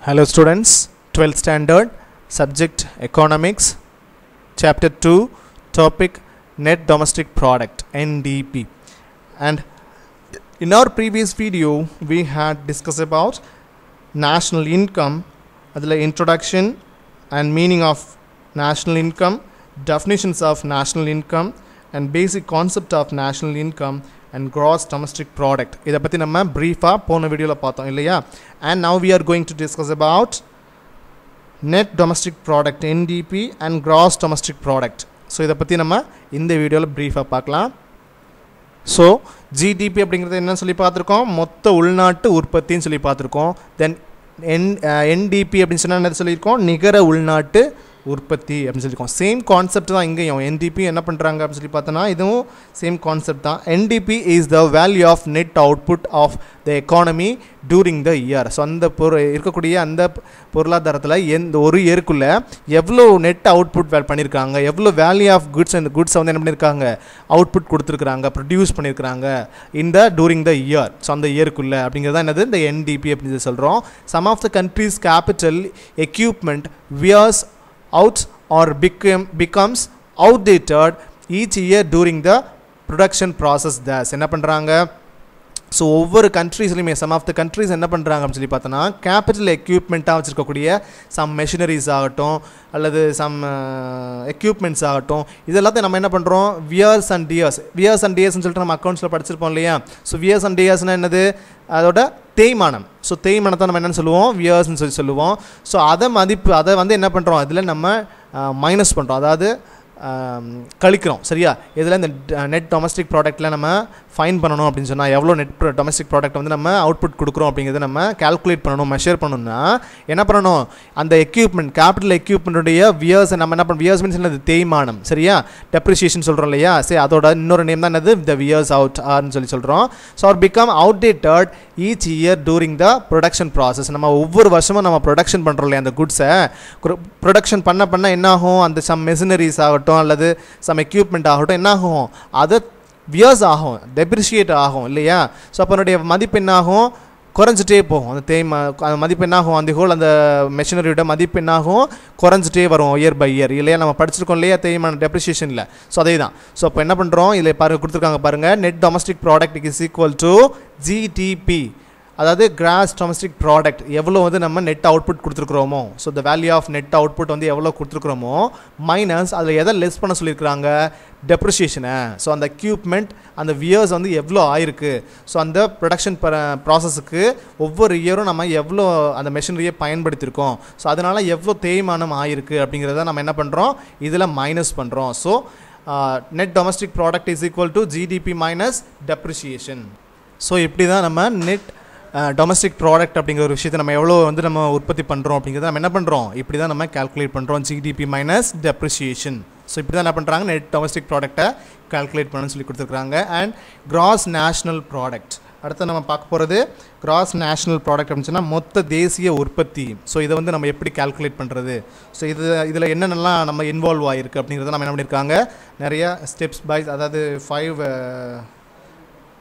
Hello students, 12th standard, subject economics, chapter 2, topic net domestic product NDP. And in our previous video we had discussed about national income, adula introduction and meaning of national income, definitions of national income and basic concept of national income and gross domestic product. இதை பற்றி நம்ம brief-ஆ போன வீடியோவில் பார்த்தோம் இல்லையா? And now we are going to discuss about net domestic product NDP and gross domestic product. So இதை பற்றி நம்ம இந்த வீடியோவில் brief-ஆ பார்க்கலாம். ஸோ GDP அப்படிங்கிறது என்ன சொல்லி பார்த்துருக்கோம்? மொத்த உள்நாட்டு உற்பத்தின்னு சொல்லி பார்த்துருக்கோம். தென் NDP அப்படின்னு சொன்னால் என்ன சொல்லியிருக்கோம்? நிகர உள்நாட்டு உற்பத்தி அப்படின்னு சொல்லியிருக்கோம். சேம் கான்செப்ட் தான் இங்கேயும். NDP என்ன பண்ணுறாங்க அப்படின்னு சொல்லி பார்த்தோன்னா இதுவும் சேம் கான்செப்ட் தான். NDP is the value of net output of the economy during the year. So அந்த இருக்கக்கூடிய அந்த பொருளாதாரத்தில் எந்த ஒரு இயருக்குள்ளே எவ்வளோ நெட் அவுட்புட் பண்ணியிருக்காங்க, எவ்வளோ வேல்யூ ஆஃப் குட்ஸ் அந்த குட்ஸை வந்து என்ன பண்ணியிருக்காங்க, அவுட்புட் கொடுத்துருக்குறாங்க, ப்ரொடியூஸ் பண்ணியிருக்கிறாங்க இந்த டூரிங் த இயர். ஸோ அந்த இயருக்குள்ளே அப்படிங்கிறது தான் என்னது இந்த NDP அப்படின்னு சொல்கிறோம். Some of the countries capital equipment wears out or becomes outdated each year during the production process. thus என்ன பண்ணுறாங்க, ஸோ ஒவ்வொரு கண்ட்ரீஸ்லையுமே சம் ஆஃப் த கண்ட்ரீஸ் என்ன பண்ணுறாங்க அப்படின்னு சொல்லி பார்த்தோன்னா கேபிட்டல் எக்யூப்மெண்ட்டாக வச்சுருக்கக்கூடிய சம் மெஷினரிஸ் ஆகட்டும் அல்லது சம் எக்யூப்மெண்ட்ஸ் ஆகட்டும் இதெல்லாத்தையும் நம்ம என்ன பண்ணுறோம், வியர்ஸ் அண்ட் டியர்ஸ்ன்னு சொல்லிட்டு நம்ம அக்கௌண்ட்ஸில் படிச்சிருப்போம் இல்லையா? ஸோ வியர்ஸ் அண்ட் டியர்ஸ்னால் என்னது, அதோட தேய்மானம். ஸோ தேய்மானத்தை நம்ம என்னென்னு சொல்லுவோம், வியர்ஸ்ன்னு சொல்லுவோம். ஸோ அதை வந்து என்ன பண்ணுறோம், அதில் நம்ம மைனஸ் பண்ணுறோம், அதாவது கழிக்கிறோம். சரியா? இதில் இந்த நெட் டொமஸ்டிக் ப்ராடக்ட்டில் நம்ம ஃபைன் பண்ணணும் அப்படின்னு சொன்னால் எவ்வளோ நெட் டொமஸ்டிக் ப்ராடக்ட் வந்து நம்ம அவுட்புட் கொடுக்குறோம் அப்படிங்கிறத நம்ம கால்குலேட் பண்ணணும், மெஷர் பண்ணணும்னா என்ன பண்ணணும், அந்த எக்யூப்மெண்ட் கேபிட்டல் எக்யூப்மெண்ட்டுடைய வியர்ஸை நம்ம என்ன பண்ணணும், வியர்ஸ் மீன்ஸ் என்னது தேய்மானம். சரியா? டெப்ரிசியேஷன் சொல்கிறோம் இல்லையா? சரி, அதோட இன்னொரு நேம் தான் என்னது, த வியர்ஸ் அவுட் ஆர்னு சொல்கிறோம். So R become outdated each year during the production process. நம்ம ஒவ்வொரு வருஷமும் நம்ம ப்ரொடக்ஷன் பண்ணுறோம் இல்லையா, அந்த குட்ஸை ப்ரொடக்ஷன் பண்ண என்ன ஆகும், அந்த சம் மெஷினரிஸ் ஆகட்டும் அல்லது சம் எக்யூப்மெண்ட் ஆகட்டும் என்ன ஆகும், அதை வியர்ஸ் ஆகும், டெப்ரிஷியேட் ஆகும் இல்லையா? ஸோ அப்போ அதனுடைய மதிப்பு என்ன ஆகும், குறைஞ்சிட்டே போகும். அந்த மதிப்பு என்ன ஆகும், அந்த ஹோல் அந்த மெஷினரியோட மதிப்பு என்ன ஆகும், குறைஞ்சிட்டே வரும் இயர் பை இயர் இல்லையா? நம்ம படிச்சிருக்கோம் இல்லையா தேய்மான டெப்ரிஷியேஷனில். ஸோ அதே தான். ஸோ அப்போ என்ன பண்ணுறோம், இதில் கொடுத்துருக்காங்க பாருங்கள், net domestic product is equal to GDP, அதாவது கிராஸ் டொமஸ்டிக் ப்ராடக்ட் எவ்வளோ வந்து நம்ம நெட் அவுட்புட் கொடுத்துருக்குறோமோ, so the value of net output வந்து எவ்வளோ கொடுத்துருக்குறோமோ மைனஸ் அதில் எதை லெஸ் பண்ண சொல்லியிருக்கிறாங்க, டெப்ரிஷியேஷனை. ஸோ அந்த எக்யூப்மெண்ட் அந்த வியர்ஸ் வந்து எவ்வளோ ஆயிருக்கு, ஸோ அந்த ப்ரொடக்ஷன் ப்ராசஸுக்கு ஒவ்வொரு இயரும் நம்ம எவ்வளோ அந்த மெஷினரியை பயன்படுத்தியிருக்கோம், ஸோ அதனால் எவ்வளோ தேய்மானம் ஆயிருக்கு அப்படிங்கிறத நம்ம என்ன பண்ணுறோம், இதில் மைனஸ் பண்ணுறோம். So net domestic product is equal to GDP minus depreciation. So இப்படி தான் நம்ம நெட் டொமஸ்டிக் ப்ராடக்ட் அப்படிங்கிற ஒரு விஷயத்தை நம்ம எவ்வளோ வந்து நம்ம உற்பத்தி பண்ணுறோம் அப்படிங்கிறத நம்ம என்ன பண்ணுறோம், இப்படி தான் நம்ம கால்குலேட் பண்ணுறோம், GDP மைனஸ் டெப்ரிஷியேஷன். ஸோ இப்படி தான் என்ன பண்ணுறாங்க, நெட் டொமஸ்டிக் ப்ராடக்ட்டை கால்குலேட் பண்ணணும்னு சொல்லி கொடுத்துருக்குறாங்க. அண்ட் கிராஸ் நேஷ்னல் ப்ராடக்ட் அடுத்து நம்ம பார்க்க போகிறது கிராஸ் நேஷ்னல் ப்ராடக்ட் அப்படின்னு சொன்னால் மொத்த தேசிய உற்பத்தி. ஸோ இதை வந்து நம்ம எப்படி கால்குலேட் பண்ணுறது, ஸோ இதில் என்னென்னலாம் நம்ம இன்வால்வ் ஆகிருக்கு அப்படிங்கிறத நம்ம என்ன பண்ணியிருக்காங்க, நிறையா ஸ்டெப்ஸ் பை அதாவது 5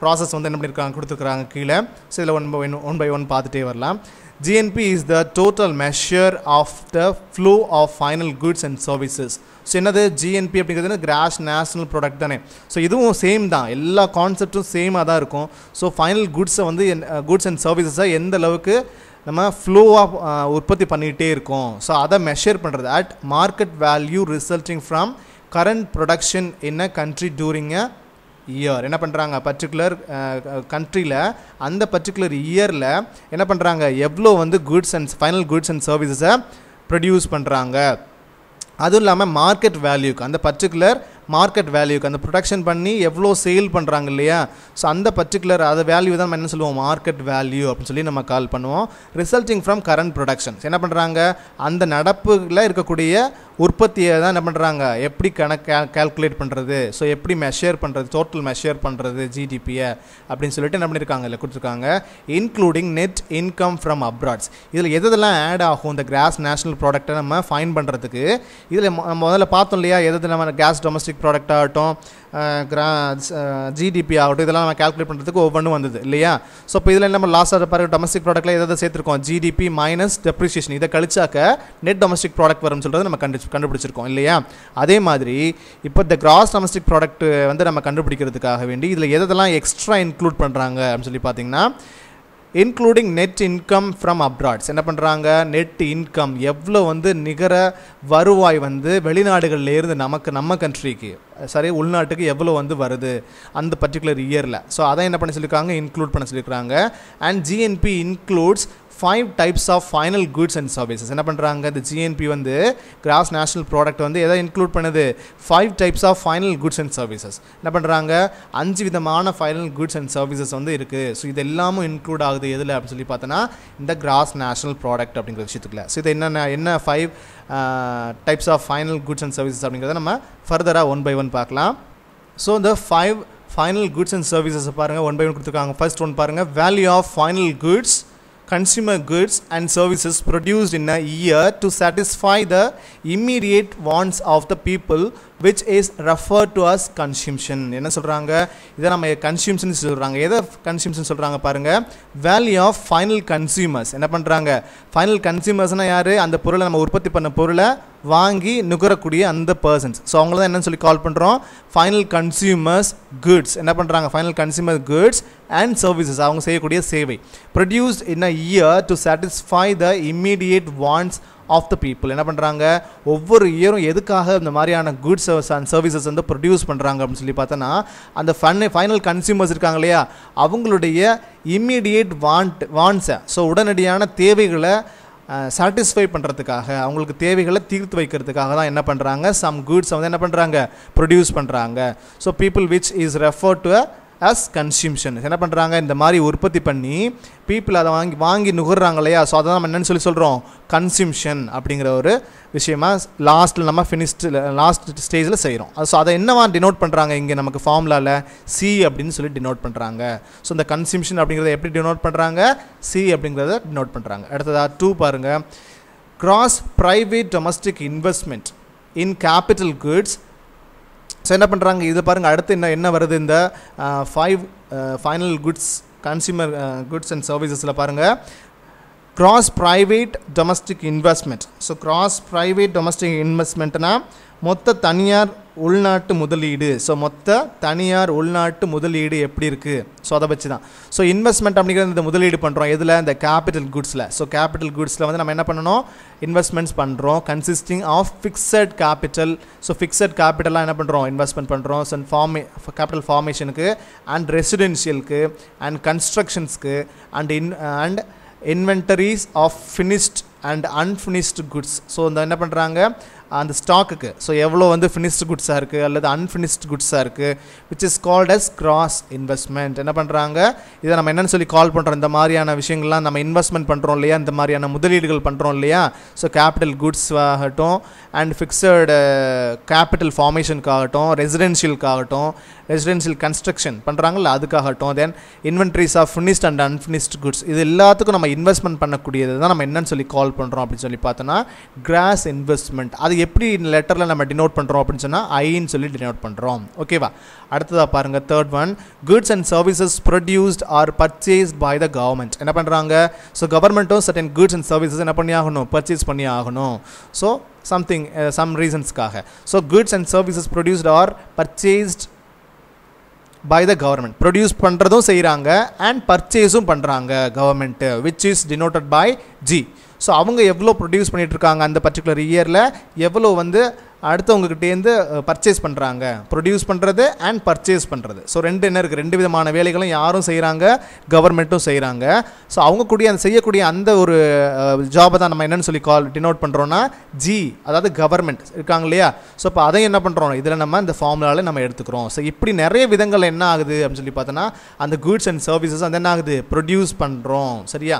ப்ராசஸ் வந்து என்ன பண்ணியிருக்காங்க கொடுத்துருக்குறாங்க கீழே. ஸோ இதில் ஒன் பை ஒன் பார்த்துட்டே வரலாம். GNP is the total measure of the flow of final goods and services. So என்னது GNP அப்படிங்கிறது கிராஸ் நேஷ்னல் ப்ராடக்ட் தானே. ஸோ இதுவும் சேம் தான், எல்லா கான்செப்டும் சேமாக தான் இருக்கும். ஸோ ஃபைனல் குட்ஸை வந்து குட்ஸ் அண்ட் சர்வீசஸை எந்த அளவுக்கு நம்ம ஃப்ளோவாக உற்பத்தி பண்ணிகிட்டே இருக்கோம், ஸோ அதை மெஷர் பண்ணுறது at market value resulting from current production in a country during a year. என்ன பண்ணுறாங்க, பர்டிகுலர் கண்ட்ரியில் அந்த பர்டிகுலர் இயரில் என்ன பண்ணுறாங்க, எவ்வளோ வந்து goods and final goods and சர்வீசஸை ப்ரொடியூஸ் பண்ணுறாங்க. அதுவும் இல்லாமல் மார்க்கெட் வேல்யூக்கு அந்த பர்டிகுலர் மார்க்கெட் வேல்யூக்கு அந்த ப்ரொடக்ஷன் பண்ணி எவ்வளோ சேல் பண்ணுறாங்க இல்லையா, ஸோ அந்த பர்டிகுலர் அது வேல்யூ தான் நம்ம என்ன சொல்லுவோம், மார்க்கெட் வேல்யூ அப்படின்னு சொல்லி நம்ம கால் பண்ணுவோம். ரிசல்ட்டிங் ஃப்ரம் கரண்ட் ப்ரொடக்ஷன்ஸ் என்ன பண்ணுறாங்க, அந்த நடப்புல இருக்கக்கூடிய உற்பத்தியை தான் என்ன பண்ணுறாங்க, எப்படி கால்குலேட் பண்ணுறது, ஸோ எப்படி மெஷர் பண்ணுறது, டோட்டல் மெஷர் பண்ணுறது GDPயை அப்படின்னு சொல்லிட்டு என்ன பண்ணியிருக்காங்க இல்லை கொடுத்துருக்காங்க. Including net income from abroads. இதில் எதெல்லாம் ஆட் ஆகும் இந்த கிராஸ் நேஷ்னல் ப்ராடக்ட்டை நம்ம ஃபைன் பண்ணுறதுக்கு. இதில் முதல்ல பார்த்தோம் இல்லையா, எது நம்ம கேஸ் டொமஸ்டிக் ப்ராடக்ட் ஆகட்டும் ஜிடிபி ஆகட்டும் இதெல்லாம் நம்ம கால்குலேட் பண்ணுறதுக்கு ஒவ்வொன்றும் வந்தது இல்லையா. ஸோ இப்போ இதில் நம்ம லாஸ்ட்டாக பாருங்க டொமஸ்டிக் ப்ராடக்ட்டில் எதாவது சேர்த்துருக்கோம் ஜிடிபி மைனஸ் டெப்ரிசியேஷன் இதை கழிச்சாக்க நெட் டொமஸ்டிக் ப்ராடக்ட் வரும்னு சொல்கிறது நம்ம கண்டுபிடிச்சிருக்கோம் இல்லையா. அதே மாதிரி இப்போ இந்த கிராஸ் டொமஸ்டிக் ப்ராடக்ட் வந்து நம்ம கண்டுபிடிக்கிறதுக்காக வேண்டி இதில் எதெல்லாம் எக்ஸ்ட்ரா இன்க்ளூட் பண்ணுறாங்க அப்படின்னு சொல்லி பார்த்தீங்கன்னா இன்க்ளூடிங் நெட் இன்கம் ஃப்ரம் அப்ராட்ஸ் என்ன பண்ணுறாங்க நெட் இன்கம் எவ்வளோ வந்து நிகர வருவாய் வந்து வெளிநாடுகள்லேருந்து நம்ம கண்ட்ரிக்கு சரி உள்நாட்டுக்கு எவ்வளோ வந்து வருது அந்த பர்டிகுலர் இயரில். ஸோ அதை என்ன பண்ண சொல்லியிருக்காங்க இன்க்ளூட் பண்ண சொல்லியிருக்காங்க. And GNB includes 5 types of final goods and services என்ன பண்ணுறாங்க இந்த ஜிஎன்பி வந்து கிராஸ் நேஷனல் ப்ராடக்ட் வந்து எதை இன்க்ளூட் பண்ணுது 5 types of final goods and services என்ன பண்ணுறாங்க 5 விதமான ஃபைனல் குட்ஸ் அண்ட் சர்வீசஸ் வந்து இருக்குது. ஸோ இது எல்லாமும் இன்க்ளூட் ஆகுது எதில் அப்படின்னு சொல்லி பார்த்தோன்னா இந்த கிராஸ் நேஷனல் ப்ராடக்ட் அப்படிங்கிற விஷயத்துக்குள்ள. ஸோ இது என்ன 5 types of final goods and services அப்படிங்கிறத நம்ம ஃபர்தராக 1 by 1 பார்க்கலாம். ஸோ இந்த 5 final goods and services பாருங்கள் 1 by 1 கொடுத்துருக்காங்க. ஃபர்ஸ்ட் ஒன் பாருங்கள் value of final goods consumer goods and services produced in a year to satisfy the immediate wants of the people which is referred to as consumption. என்ன சொல்றாங்க இத நம்ம consumption சொல்றாங்க. எதை consumption சொல்றாங்க பாருங்க value of final consumers என்ன பண்றாங்க final consumersனா யாரு அந்த பொருளை நம்ம உற்பத்தி பண்ண பொருளை வாங்கி நுகரக்கூடிய அந்த பர்சன்ஸ். ஸோ அவங்கள தான் என்னன்னு சொல்லி கால் பண்ணுறோம் ஃபைனல் கன்சியூமர்ஸ் குட்ஸ் என்ன பண்ணுறாங்க final consumer goods and services அவங்க செய்யக்கூடிய சேவை produced in a year to satisfy the immediate wants of the people என்ன பண்ணுறாங்க ஒவ்வொரு இயரும் எதுக்காக இந்த மாதிரியான குட்ஸ் அண்ட் சர்வீசஸ் வந்து ப்ரொடியூஸ் பண்ணுறாங்க அப்படின்னு சொல்லி பார்த்தோன்னா அந்த ஃபைனல் கன்சியூமர்ஸ் இருக்காங்க இல்லையா அவங்களுடைய இம்மீடியேட் வாண்ட்ஸை ஸோ உடனடியான தேவைகளை சாட்டிஸ்ஃபை பண்ணுறதுக்காக அவங்களுக்கு தேவைகளை தீர்த்து வைக்கிறதுக்காக தான் என்ன பண்ணுறாங்க சம் குட்ஸ் வந்து என்ன பண்ணுறாங்க ப்ரொடியூஸ் பண்ணுறாங்க. So people which is refer to as consumption என்ன பண்ணுறாங்க இந்த மாதிரி உற்பத்தி பண்ணி பீப்புள் அதை வாங்கி நுகர்றாங்க இல்லையா. ஸோ அதை நம்ம என்னென்னு சொல்லி சொல்கிறோம் கன்சியூம்ஷன் அப்படிங்கிற ஒரு விஷயமா லாஸ்ட்டில் நம்ம லாஸ்ட் ஸ்டேஜில் செய்கிறோம். ஸோ அதை என்னவா டினோட் பண்ணுறாங்க இங்கே நமக்கு ஃபார்முலாவில் சி அப்படின்னு சொல்லி டினோட் பண்ணுறாங்க. ஸோ இந்த கன்சியூம்ஷன் அப்படிங்கிறத எப்படி டினோட் பண்ணுறாங்க சி அப்படிங்கிறத டினோட் பண்ணுறாங்க. அடுத்ததாக 2 பாருங்கள் gross private domestic investment in capital goods. So என்ன பண்ணுறாங்க இது பாருங்கள் அடுத்து என்ன வருது இந்த 5 final goods consumer goods and சர்வீசஸில் பாருங்கள் gross private domestic investment. So gross private domestic இன்வெஸ்ட்மெண்ட்னா மொத்த தனியார் உள்நாட்டு முதலீடு. ஸோ மொத்த தனியார் உள்நாட்டு முதலீடு எப்படி இருக்குது ஸோ அதை வச்சு தான். ஸோ இன்வெஸ்ட்மெண்ட் அப்படிங்கிறது இந்த முதலீடு பண்ணுறோம் எதில் இந்த கேபிட்டல் குட்ஸில். ஸோ கேபிட்டல் குட்ஸில் வந்து நம்ம என்ன பண்ணணும் இன்வெஸ்ட்மெண்ட்ஸ் பண்ணுறோம் consisting of fixed capital. So fixed கேபிட்டலாக என்ன பண்ணுறோம் இன்வெஸ்ட்மெண்ட் பண்ணுறோம் ஸோ கேபிட்டல் ஃபார்மேஷனுக்கு அண்ட் ரெசிடென்ஷியலுக்கு அண்ட் கன்ஸ்ட்ரக்ஷன்ஸ்க்கு and inventories of finished and unfinished goods. So இந்த என்ன பண்ணுறாங்க அந்த ஸ்டாக்குக்கு ஸோ எவ்வளோ வந்து ஃபினிஷ்டு குட்ஸாக இருக்குது அல்லது அன்ஃபினிஷ்டு குட்ஸாக இருக்குது which is called as gross investment. என்ன பண்ணுறாங்க இதை நம்ம என்னென்னு சொல்லி கால் பண்ணுறோம் இந்த மாதிரியான விஷயங்கள்லாம் நம்ம இன்வெஸ்ட்மெண்ட் பண்ணுறோம் இல்லையா இந்த மாதிரியான முதலீடுகள் பண்ணுறோம் இல்லையா. ஸோ கேபிட்டல் குட்ஸ் ஆகட்டும் அண்ட் ஃபிக்ஸடு கேபிட்டல் ஃபார்மேஷனுக்காகட்டும் ரெசிடென்ஷியல் கன்ஸ்ட்ரக்ஷன் பண்ணுறாங்கல்ல அதுக்காகட்டும் then inventories of finished and unfinished goods இது எல்லாத்துக்கும் நம்ம இன்வெஸ்ட்மெண்ட் பண்ணக்கூடியது தான் நம்ம என்னன்னு சொல்லி கால் பண்ணுறோம் அப்படின்னு சொல்லி பார்த்தோன்னா கிராஸ் இன்வெஸ்ட்மெண்ட். அது எப்படி லெட்டரில் நம்ம டினோட் பண்ணுறோம் அப்படின்னு சொன்னால் ஐன்னு சொல்லி டினோட் பண்ணுறோம் ஓகேவா. அடுத்ததாக பாருங்கள் 3rd one goods and services produced R purchased by the government. என்ன பண்ணுறாங்க ஸோ கவர்மெண்ட்டும் சர்டன் குட்ஸ் அண்ட் சர்வீசஸ் என்ன பண்ணி ஆகணும் பர்ச்சேஸ் பண்ணி ஆகணும். ஸோ சம் ரீசன்ஸ்க்காக so goods and services produced R purchased by the government produce பண்ணுறதும் செய்கிறாங்க அண்ட் பர்ச்சேஸும் பண்ணுறாங்க government which is denoted by G. So அவங்க எவ்வளோ ப்ரொடியூஸ் பண்ணிகிட்ருக்காங்க அந்த பர்டிகுலர் இயரில் எவ்வளோ வந்து அடுத்தவங்ககிட்டேருந்து பர்ச்சேஸ் பண்ணுறாங்க ப்ரொடியூஸ் பண்ணுறது அண்ட் பர்ச்சேஸ் பண்ணுறது. ஸோ என்ன இருக்குது 2 விதமான வேலைகளும் யாரும் செய்கிறாங்க கவர்மெண்ட்டும் செய்கிறாங்க. ஸோ அவங்க கூடிய அந்த செய்யக்கூடிய அந்த ஒரு ஜாபை தான் நம்ம என்னென்னு சொல்லி டினோட் பண்ணுறோன்னா ஜி அதாவது கவர்மெண்ட் இருக்காங்க இல்லையா. ஸோ இப்போ அதையும் என்ன பண்ணுறோம் இதில் நம்ம இந்த ஃபார்முலாவில் நம்ம எடுத்துக்கிறோம். ஸோ இப்படி நிறைய விதங்கள் என்ன ஆகுது அப்படின்னு சொல்லி பார்த்தோன்னா அந்த குட்ஸ் அண்ட் சர்வீசஸ் அது என்ன ஆகுது ப்ரொடியூஸ் பண்ணுறோம் சரியா.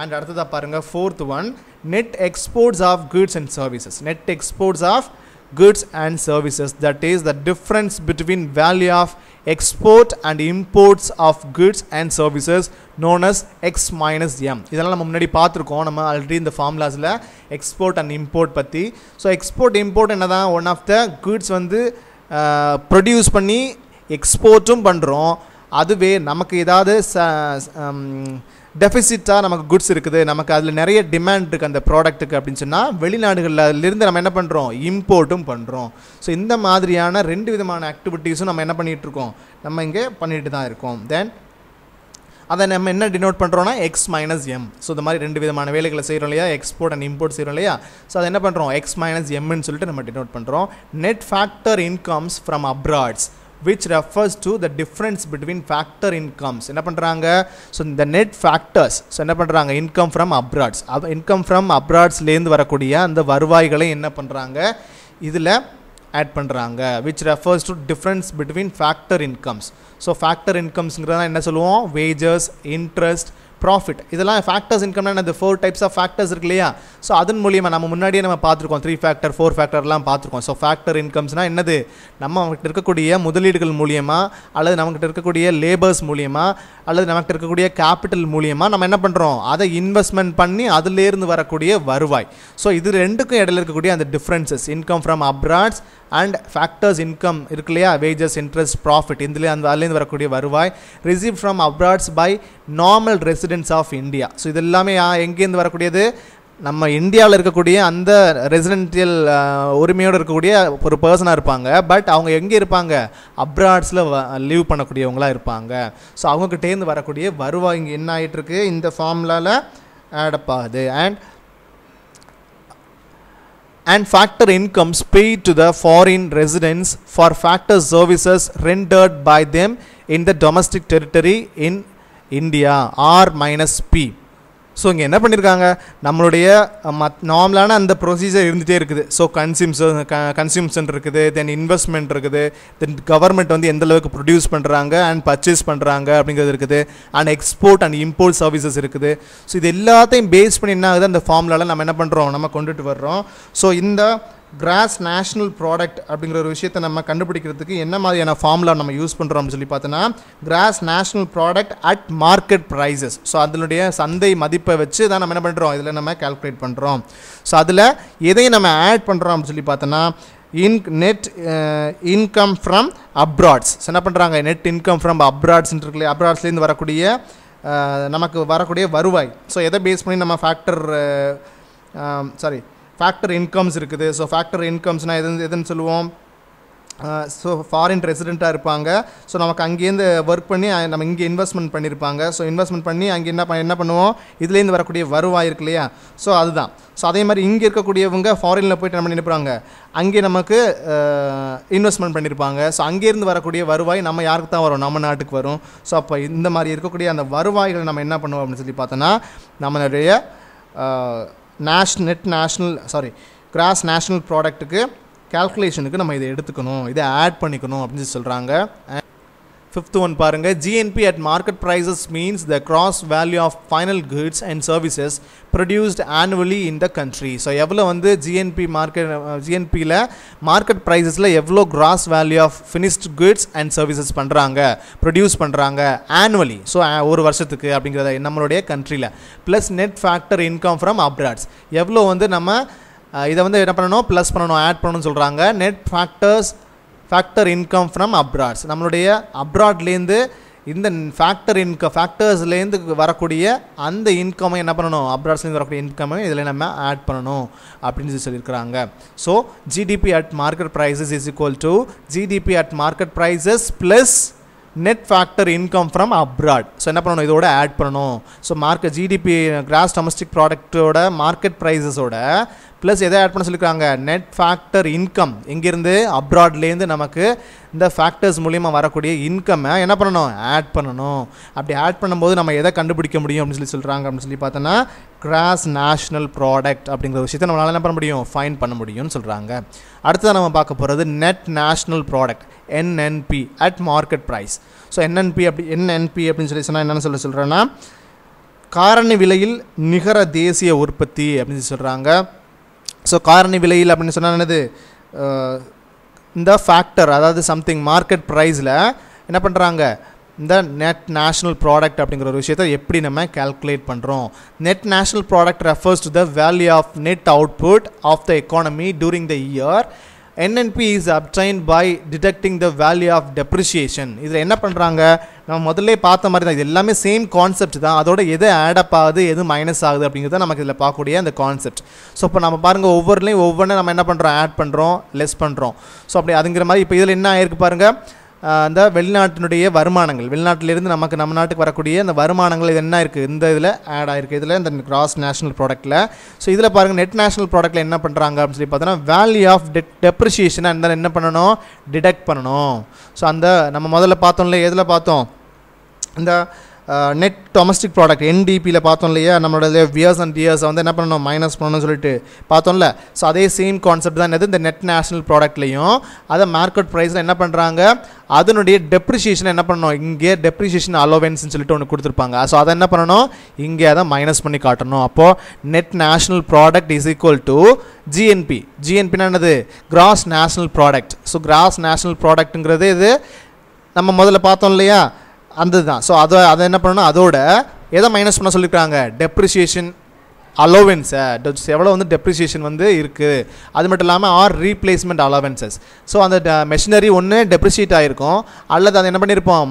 அண்ட் அடுத்ததாக பாருங்கள் 4th one net exports of goods and services. Net exports of goods and services that is the difference between value of export and imports of goods and services known as x minus m. இதெல்லாம் நம்ம முன்னாடி பார்த்துருக்கோம் நம்ம already இந்த ஃபார்முலாஸில் export and import பற்றி. So export import என்னதான் one of the goods வந்து produce பண்ணி எக்ஸ்போர்ட்டும் பண்ணுறோம், அதுவே நமக்கு ஏதாவது டெஃபிசிட்டாக நமக்கு குட்ஸ் இருக்குது, நமக்கு அதில் நிறைய டிமாண்ட் இருக்குது அந்த ப்ராடக்ட்டுக்கு அப்படின்னு சொன்னால் வெளிநாடுகளிலிருந்து நம்ம என்ன பண்ணுறோம், இம்போர்ட்டும் பண்ணுறோம். ஸோ இந்த மாதிரியான 2 விதமான ஆக்டிவிட்டீஸும் நம்ம என்ன பண்ணிகிட்ருக்கோம், நம்ம இங்கே பண்ணிட்டு தான் இருக்கோம். தென் அதை நம்ம என்ன டினோட் பண்ணுறோன்னா எக்ஸ் மைனஸ் எம். ஸோ இந்த மாதிரி 2 விதமான வேலைகளை செய்கிறோம் இல்லையா, எக்ஸ்போர்ட் அண்ட் இம்போர்ட் செய்கிறோம் இல்லையா. ஸோ அதை என்ன பண்ணுறோம், எக்ஸ் மைனஸ் எம்னு சொல்லிட்டு நம்ம டினோட் பண்ணுறோம். Net factor incomes from abroads which refers to the difference between factor incomes. என்ன பண்ணுறாங்க, ஸோ இந்த நெட் ஃபேக்டர்ஸ், ஸோ என்ன பண்ணுறாங்க, இன்கம் ஃப்ரம் அப்ராட்ஸ், இன்கம் ஃப்ரம் அப்ராட்ஸ்லேருந்து வரக்கூடிய அந்த வருவாய்களை என்ன பண்ணுறாங்க இதில் ஆட் பண்ணுறாங்க. which refers to difference between factor incomes. So factor இன்கம்ஸ்ங்கிறதா என்ன சொல்லுவோம், வேஜஸ், இன்ட்ரெஸ்ட், ப்ராஃபிட். இதெல்லாம் ஃபேக்டர்ஸ் இன்கம்னா அந்த 4 டைப்ஸ் ஆஃப் ஃபேக்டர்ஸ் இருக்கு இல்லையா. ஸோ அதன் மூலியமாக நம்ம முன்னாடியே நம்ம பார்த்துருக்கோம், 3 ஃபேக்டர் 4 ஃபேக்டர்லாம் பார்த்துருக்கோம். ஸோ ஃபேக்டர் இன்கம்ஸ்னால் என்னது, நம்மகிட்ட இருக்கக்கூடிய முதலீடுகள் மூலியமாக அல்லது நம்மகிட்ட இருக்கக்கூடிய லேபர்ஸ் மூலியமாக அல்லது நமக்கு இருக்கக்கூடிய கேபிட்டல் மூலியமாக நம்ம என்ன பண்ணுறோம், அதை இன்வெஸ்ட்மெண்ட் பண்ணி அதிலேருந்து வரக்கூடிய வருவாய். ஸோ இது ரெண்டுக்கும் இடையில இருக்கக்கூடிய அந்த differences, income from abroads and factors income இருக்கு இல்லையா, வேஜஸ், இன்ட்ரெஸ்ட், ப்ராஃபிட், இதுலேயே அதுலேருந்து வரக்கூடிய வருவாய் receive from abroads by normal residents of India. So இது எல்லாமே எங்கேருந்து வரக்கூடியது, நம்ம இந்தியாவில் இருக்கக்கூடிய அந்த ரெசிடென்ஷியல் உரிமையோடு இருக்கக்கூடிய ஒரு பர்சனாக இருப்பாங்க. பட் அவங்க எங்கே இருப்பாங்க, அப்ராட்ஸில் லீவ் பண்ணக்கூடியவங்களாக இருப்பாங்க. ஸோ அவங்கக்கிட்டேருந்து வரக்கூடிய வருவாய் இங்கே என்ன ஆகிட்டுருக்கு, இந்த ஃபார்முலாவில் ஆடப் ஆகுது. And factor incomes paid to the foreign residents for factor services rendered by them in the domestic territory in India R minus P. So இங்கே என்ன பண்ணியிருக்காங்க, நம்மளுடைய நார்மலான அந்த ப்ரொசீஜர் இருந்துகிட்டே இருக்குது. ஸோ கன்சியூம்ஷன் இருக்குது, தென் இன்வெஸ்ட்மெண்ட் இருக்குது, தென் கவர்மெண்ட் வந்து எந்த அளவுக்கு ப்ரொடியூஸ் பண்ணுறாங்க அண்ட் பர்ச்சேஸ் பண்ணுறாங்க அப்படிங்கிறது இருக்குது, and export and import services இருக்குது. ஸோ இது எல்லாத்தையும் பேஸ் பண்ணி என்ன ஆகுது, அந்த ஃபார்முலாவில் நம்ம என்ன பண்ணுறோம், நம்ம கொண்டுட்டு வர்றோம். ஸோ இந்த கிராஸ் நேஷ்னல் ப்ராடக்ட் அப்படிங்கிற ஒரு விஷயத்தை நம்ம கண்டுபிடிக்கிறதுக்கு என்ன மாதிரியான ஃபார்முலா நம்ம யூஸ் பண்ணுறோம் அப்படின்னு சொல்லி பார்த்தோன்னா, gross national product at market prices. So அதனுடைய சந்தை மதிப்பை வச்சு தான் நம்ம என்ன பண்ணுறோம், இதில் நம்ம கால்குலேட் பண்ணுறோம். ஸோ அதில் எதையும் நம்ம ஆட் பண்ணுறோம் அப்படின்னு சொல்லி பார்த்தோன்னா, நெட் இன்கம் ஃப்ரம் அப்ராட்ஸ். ஸோ என்ன பண்ணுறாங்க, நெட் இன்கம் ஃப்ரம் அப்ராட்ஸ்ன்னு இருக்குல்லையே, அப்ராட்ஸ்லேருந்து வரக்கூடிய நமக்கு வரக்கூடிய வருவாய். ஸோ எதை பேஸ் பண்ணி நம்ம ஃபேக்டர் இன்கம்ஸ் இருக்குது. ஸோ ஃபேக்டர் இன்கம்ஸ்னால் எதுன்னு சொல்லுவோம், ஸோ ஃபாரின் ரெசிடெண்ட்டாக இருப்பாங்க. ஸோ நமக்கு அங்கேருந்து ஒர்க் பண்ணி நம்ம இங்கே இன்வெஸ்ட்மெண்ட் பண்ணியிருப்பாங்க. ஸோ இன்வெஸ்ட்மெண்ட் பண்ணி அங்கே என்ன பண்ணுவோம், இதுலேருந்து வரக்கூடிய வருவாய் இருக்கு இல்லையா. ஸோ அதுதான். ஸோ அதே மாதிரி இங்கே இருக்கக்கூடியவங்க ஃபாரினில் போய்ட்டு நம்ம நினைப்பாங்க, அங்கே நமக்கு இன்வெஸ்ட்மெண்ட் பண்ணியிருப்பாங்க. ஸோ அங்கேருந்து வரக்கூடிய வருவாய் நம்ம யாருக்கு தான் வரும், நம்ம நாட்டுக்கு வரும். ஸோ அப்போ இந்த மாதிரி இருக்கக்கூடிய அந்த வருவாய்களை நம்ம என்ன பண்ணுவோம் அப்படின்னு சொல்லி பார்த்தோன்னா, நம்மளுடைய கிராஸ் நேஷ்னல் ப்ராடக்ட்டுக்கு கால்குலேஷனுக்கு நம்ம இதை எடுத்துக்கணும், இதை ஆட் பண்ணிக்கணும் அப்படின்னு சொல்கிறாங்க. 5th one பாருங்கள், GNP at market prices means the gross value of final goods and services produced annually in the country. So எவ்வளோ வந்து ஜிஎன்பியில் மார்க்கெட் ப்ரைஸஸில் எவ்வளோ gross value of finished goods and services பண்ணுறாங்க, ப்ரொடியூஸ் பண்ணுறாங்க ஆனுவலி, ஸோ ஒரு வருஷத்துக்கு அப்படிங்கிறத நம்மளுடைய கண்ட்ரியில், plus net factor income from abroads எவ்வளோ வந்து நம்ம இதை வந்து என்ன பண்ணணும், ப்ளஸ் பண்ணணும், ஆட் பண்ணணும்னு சொல்கிறாங்க. நெட் ஃபேக்டர் இன்கம் ஃப்ரம் அப்ராட்ஸ், நம்மளுடைய அப்ராட்லேருந்து இந்த ஃபேக்டர்ஸ்லேருந்து வரக்கூடிய அந்த இன்கமை என்ன பண்ணணும், அப்ராட்ஸ்லேருந்து வரக்கூடிய இன்கமை இதில் நம்ம ஆட் பண்ணணும் அப்படின்னு சொல்லியிருக்கிறாங்க. So GDP at market prices is equal to GDP at market prices plus net factor income from abroad. So என்ன பண்ணணும், இதோட ஆட் பண்ணணும். ஸோ ஜிடிபி கிராஸ் டொமஸ்டிக் ப்ராடக்டோட மார்க்கெட் ப்ரைஸஸோட ப்ளஸ் எதை ஆட் பண்ண சொல்லியிருக்காங்க, நெட் ஃபேக்டர் இன்கம், எங்கேருந்து அப்ராட்லேருந்து நமக்கு இந்த ஃபேக்டர்ஸ் மூலிமா வரக்கூடிய இன்கம்மை என்ன பண்ணணும், ஆட் பண்ணணும். அப்படி ஆட் பண்ணும்போது நம்ம எதை கண்டுபிடிக்க முடியும் அப்படின்னு சொல்கிறாங்க அப்படின்னு சொல்லி பார்த்தோன்னா, கிராஸ் நேஷ்னல் ப்ராடக்ட் அப்படிங்கிற விஷயத்தை நம்மளால் என்ன பண்ண முடியும், ஃபைன் பண்ண முடியும்னு சொல்கிறாங்க. அடுத்ததான் நம்ம பார்க்க போகிறது net national product NNP at market price. So NNP அப்படின்னு சொல்லி சொன்னால் என்னென்னு சொல்கிறேன்னா, காரணி விலையில் நிகர தேசிய உற்பத்தி அப்படின்னு சொல்கிறாங்க. ஸோ காரணி விலையில் அப்படின்னு சொன்னால் என்னது, இந்த ஃபேக்டர் அதாவது சம்திங் மார்க்கெட் ப்ரைஸில் என்ன பண்ணுறாங்க, இந்த நெட் நேஷ்னல் ப்ராடக்ட் அப்படிங்கிற ஒரு விஷயத்தை எப்படி நம்ம கால்குலேட் பண்ணுறோம். Net national product refers to the value of net output of the economy during the year NNP is obtained by deducting the value of depreciation. இதில் என்ன பண்ணுறாங்க, நம்ம முதல்ல பார்த்த மாதிரி தான், இது எல்லாமே சேம் கான்செப்ட் தான். அதோட எது ஆட் அப் ஆகுது எது மைனஸ் ஆகுது அப்படிங்கிறத நமக்கு இதில் பார்க்கக்கூடிய அந்த கான்செப்ட். ஸோ இப்போ நம்ம பாருங்கள், ஒவ்வொன்றும் நம்ம என்ன பண்ணுறோம், ஆட் பண்ணுறோம், லெஸ் பண்ணுறோம். ஸோ அப்படி அதுங்கிற மாதிரி இப்போ இதில் என்ன ஆயிருக்கு பாருங்கள், அந்த வெளிநாட்டினுடைய வருமானங்கள், வெளிநாட்டிலிருந்து நம்ம நாட்டுக்கு வரக்கூடிய அந்த வருமானங்கள் இது என்ன இருக்குது, இந்த இதில் ஆட் ஆகிருக்கு, இதில் இந்த கிராஸ் நேஷனல் ப்ராடக்ட்டில். ஸோ இதில் பாருங்கள், நெட் நேஷனல் ப்ராடக்ட்டில் என்ன பண்ணுறாங்க அப்படின்னு சொல்லி பார்த்தோன்னா, வேல்யூ ஆஃப் டெப்ரிஷியேஷனை அந்த என்ன பண்ணணும், டிடக்ட் பண்ணணும். ஸோ அந்த நம்ம முதல்ல பார்த்தோம்ல, எதில் பார்த்தோம், இந்த நெட் டொமஸ்டிக் ப்ராடக்ட் NDPயில் பார்த்தோம் இல்லையா, நம்மளோட வியர்ஸ் அண்ட் டியர்ஸை வந்து என்ன பண்ணணும், மைனஸ் பண்ணணும்னு சொல்லிட்டு பார்த்தோம்ல. ஸோ அதே சேம் கான்செப்ட் தான் என்னது, இந்த நெட் நேஷனல் ப்ராடக்ட்லையும் அதை மார்க்கெட் ப்ரைஸில் என்ன பண்ணுறாங்க, அதனுடைய டெப்ரிஷியேஷன் என்ன பண்ணணும், இங்கே டெப்ரிஷியேஷன் அலோவன்ஸ்னு சொல்லிட்டு ஒன்று கொடுத்துருப்பாங்க. ஸோ அதை என்ன பண்ணணும், இங்கே அதை மைனஸ் பண்ணி காட்டணும். அப்போது net national product is equal to GNP. GNPனா என்னது, gross national product. So gross national ப்ராடக்ட்டுங்கிறது இது நம்ம முதல்ல பார்த்தோம் இல்லையா, அந்த தான். ஸோ அதை என்ன பண்ணணும், அதோட எதை மைனஸ் பண்ண சொல்லியிருக்காங்க, டெப்ரிஷியேஷன் அலோவன்ஸை, எவ்வளோ வந்து டெப்ரிஷியேஷன் வந்து இருக்குது, அது மட்டும் இல்லாமல் ஆர் ரீப்ளேஸ்மெண்ட் அலோவன்சஸ். ஸோ அந்த மெஷினரி ஒன்று டெப்ரிஷியேட் ஆகிருக்கும், அல்லது அதை என்ன பண்ணியிருப்போம்,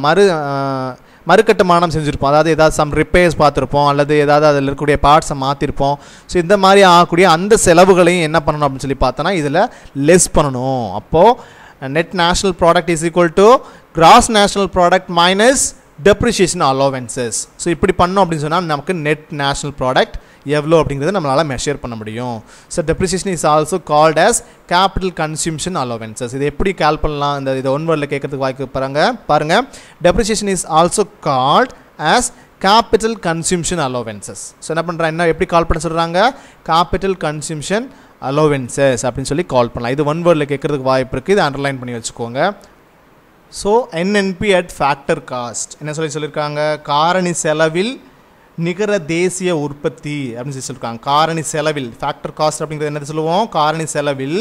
மறுகட்டுமானம் செஞ்சுருப்போம், அதாவது ஏதாவது சம் ரிப்பேர்ஸ் பார்த்துருப்போம், அல்லது ஏதாவது அதில் இருக்கக்கூடிய பார்ட்ஸை மாற்றிருப்போம். ஸோ இந்த மாதிரி ஆகக்கூடிய அந்த செலவுகளையும் என்ன பண்ணணும் அப்படின்னு சொல்லி பார்த்தோன்னா இதில் லெஸ் பண்ணணும். அப்போது net national product is equal to gross national product minus depreciation allowances. So இப்படி பண்ணோம் அப்படின்னு சொன்னால் நமக்கு net national product எவ்வளோ அப்படிங்கிறத நம்மளால் மெஷர் பண்ண முடியும். So depreciation is also called as capital consumption allowances. இது எப்படி கால் பண்ணலாம், இந்த இதை ஒன் வேர்டில் கேட்கறதுக்கு வாய்ப்பு பாருங்கள். depreciation is also called as capital consumption allowances. So என்ன எப்படி கால் பண்ண சொல்கிறாங்க, capital consumption allowances அப்படின்னு சொல்லி கால் பண்ணலாம். இது ஒன் வேர்டில் கேட்குறதுக்கு வாய்ப்பு இருக்குது, இது அண்டர்லைன் பண்ணி வச்சுக்கோங்க. So NNP at factor cost என்ன சொல்லியிருக்காங்க, காரணி செலவில் நிகர தேசிய உற்பத்தி அப்படின்னு சொல்லியிருக்காங்க. காரணி செலவில், ஃபேக்டர் காஸ்ட் அப்படிங்கிறது என்னது சொல்லுவோம், காரணி செலவில்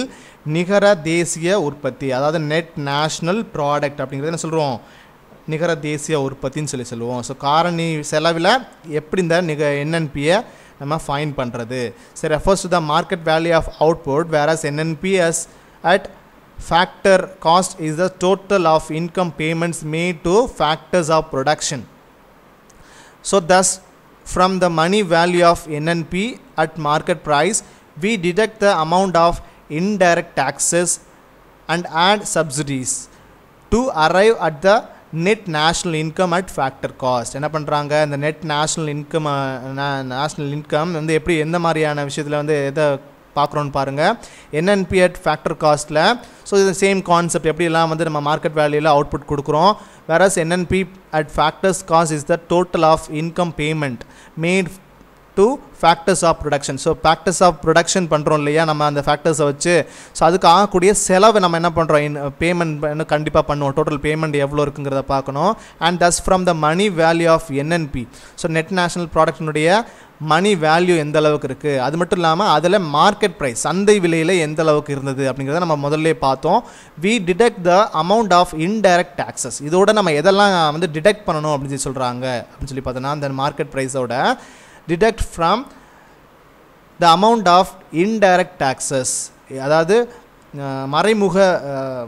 நிகர தேசிய உற்பத்தி, அதாவது நெட் நேஷ்னல் ப்ராடக்ட் அப்படிங்கிறது என்ன சொல்லுவோம், நிகர தேசிய உற்பத்தின்னு சொல்லுவோம். ஸோ காரணி செலவில் எப்படி இந்த NNPயை நம்ம ஃபைன் பண்ணுறது. சரி, refers to the market value of output, whereas NNP as at factor cost is the total of income payments made to factors of production. So thus from the money value of NNP at market price we deduct the amount of indirect taxes and add subsidies to arrive at the net national income at factor cost. என்ன பண்ணுறாங்க, இந்த net national income வந்து எப்படி எந்த மாதிரியான விஷயத்தில் வந்து எதை பார்க்குறோன்னு பாருங்கள். NNP at factor காஸ்ட்டில், ஸோ இது சேம் கான்செப்ட், எப்படிலாம் வந்து நம்ம மார்க்கெட் வேல்யூவில் அவுட்புட் கொடுக்குறோம். whereas NNP at factors cost is the total of income payment made to factors of production. So factors of production பண்ணுறோம் இல்லையா நம்ம அந்த ஃபேக்டர்ஸை வச்சு, ஸோ அதுக்கு ஆகக்கூடிய செலவு நம்ம என்ன பண்ணுறோம், பேமெண்ட் கண்டிப்பாக பண்ணுவோம், டோட்டல் பேமெண்ட் எவ்வளோ இருக்குங்கிறத பார்க்கணும். And thus from the money value of NNP, so net national ப்ராடக்டினுடைய மணி வேல்யூ எந்த அளவுக்கு இருக்குது, அது மட்டும் இல்லாமல் அதில் மார்க்கெட் ப்ரைஸ் சந்தை விலையில் எந்த அளவுக்கு இருந்தது அப்படிங்கிறத நம்ம முதல்ல பார்த்தோம். We deduct the amount of indirect taxes, இதோட நம்ம எதெல்லாம் வந்து டிடெக்ட் பண்ணணும் அப்படின்னு சொல்கிறாங்க அப்படின்னு சொல்லி பார்த்தோன்னா, அந்த மார்க்கெட் ப்ரைஸோட detect from the amount of indirect taxes, அதாவது மறைமுக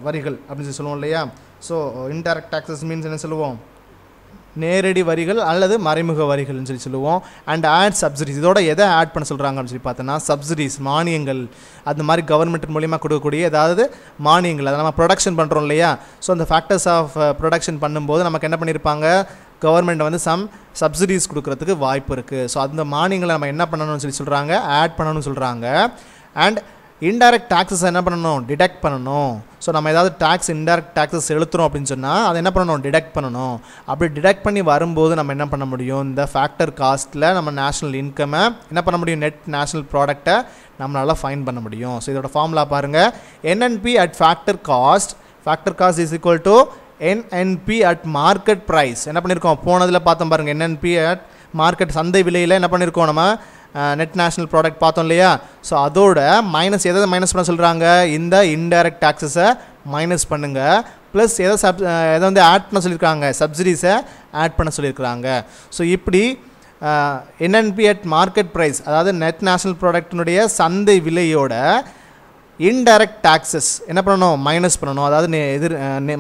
வரிகள் அப்படின்னு சொல்லுவோம் இல்லையா. ஸோ இன்டைரக்ட் டாக்ஸஸ் மீன்ஸ் என்ன சொல்லுவோம், நேரடி வரிகள் அல்லது மறைமுக வரிகள்னு சொல்லுவோம். அண்ட் ஆட் சப்சிடிஸ், இதோட எதை ஆட் பண்ண சொல்கிறாங்க அப்படின்னு சொல்லி பார்த்தோன்னா சப்சிடிஸ், மானியங்கள், அந்த மாதிரி கவர்மெண்ட் மூலிமா கொடுக்கக்கூடிய ஏதாவது மானியங்கள், அதை நம்ம ப்ரொடக்ஷன் பண்ணுறோம் இல்லையா. ஸோ அந்த ஃபேக்டர்ஸ் ஆஃப் ப்ரொடக்ஷன் பண்ணும்போது நமக்கு என்ன பண்ணியிருப்பாங்க, கவர்மெண்ட் வந்து சம் சப்சிடிஸ் கொடுக்கறதுக்கு வாய்ப்பு இருக்குது. ஸோ அந்த மானியங்களை நம்ம என்ன பண்ணணும்னு சொல்கிறாங்க, ஆட் பண்ணணும்னு சொல்கிறாங்க. அண்ட் இன்டைரக்ட் டாக்ஸஸ் என்ன பண்ணணும், டிடெக்ட் பண்ணணும். ஸோ நம்ம ஏதாவது டேக்ஸ் இன்டைரக்ட் டாக்ஸஸ் செலுத்துகிறோம் அப்படின்னு சொன்னால் அதை என்ன பண்ணணும், டிடெக்ட் பண்ணணும். அப்படி டிடெக்ட் பண்ணி வரும்போது நம்ம என்ன பண்ண முடியும், இந்த ஃபேக்டர் காஸ்ட்டில் நம்ம நேஷ்னல் இன்கமை என்ன பண்ண முடியும், நெட் நேஷ்னல் ப்ராடக்டை நம்மளால் ஃபைன் பண்ண முடியும். ஸோ இதோட ஃபார்முலா பாருங்கள், NNP at factor cost is equal to NNP at market price. என்ன பண்ணியிருக்கோம், போனதில் பார்த்தோம் பாருங்கள், NNP at மார்க்கெட் சந்தை விலையில் என்ன பண்ணியிருக்கோம், நம்ம நெட் நேஷ்னல் ப்ராடக்ட் பார்த்தோம் இல்லையா. ஸோ அதோட மைனஸ் எதை மைனஸ் பண்ண சொல்கிறாங்க, இந்த இன்டைரக்ட் டாக்ஸஸை மைனஸ் பண்ணுங்கள். ப்ளஸ் எதை வந்து ஆட் பண்ண சொல்லியிருக்காங்க, சப்சிடிஸை ஆட் பண்ண சொல்லியிருக்கிறாங்க. ஸோ இப்படி NNP at மார்க்கெட் ப்ரைஸ், அதாவது நெட் நேஷ்னல் ப்ராடக்டினுடைய சந்தை விலையோட இன்டைரக்ட் டாக்ஸஸ் என்ன பண்ணணும், மைனஸ் பண்ணணும். அதாவது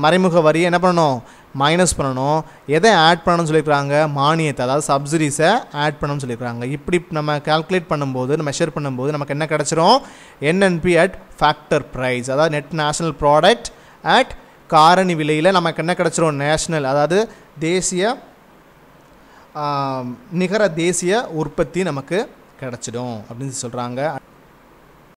மறைமுக வரியை என்ன பண்ணணும், மைனஸ் பண்ணணும். எதை ஆட் பண்ணணும்னு சொல்லியிருக்காங்க, மானியத்தை, அதாவது சப்சிடிஸை ஆட் பண்ணணும்னு சொல்லியிருக்காங்க. இப்படி நம்ம கால்குலேட் பண்ணும்போது, மெஷர் பண்ணும்போது நமக்கு என்ன கிடச்சிரும், என்என்பி அட் ஃபேக்டர் ப்ரைஸ், அதாவது நெட் நேஷனல் ப்ராடக்ட் அட் காரணி விலையில் நமக்கு என்ன கிடச்சிரும், நேஷ்னல் அதாவது தேசிய நிகர தேசிய உற்பத்தி நமக்கு கிடச்சிடும் அப்படின்னு சொல்கிறாங்க.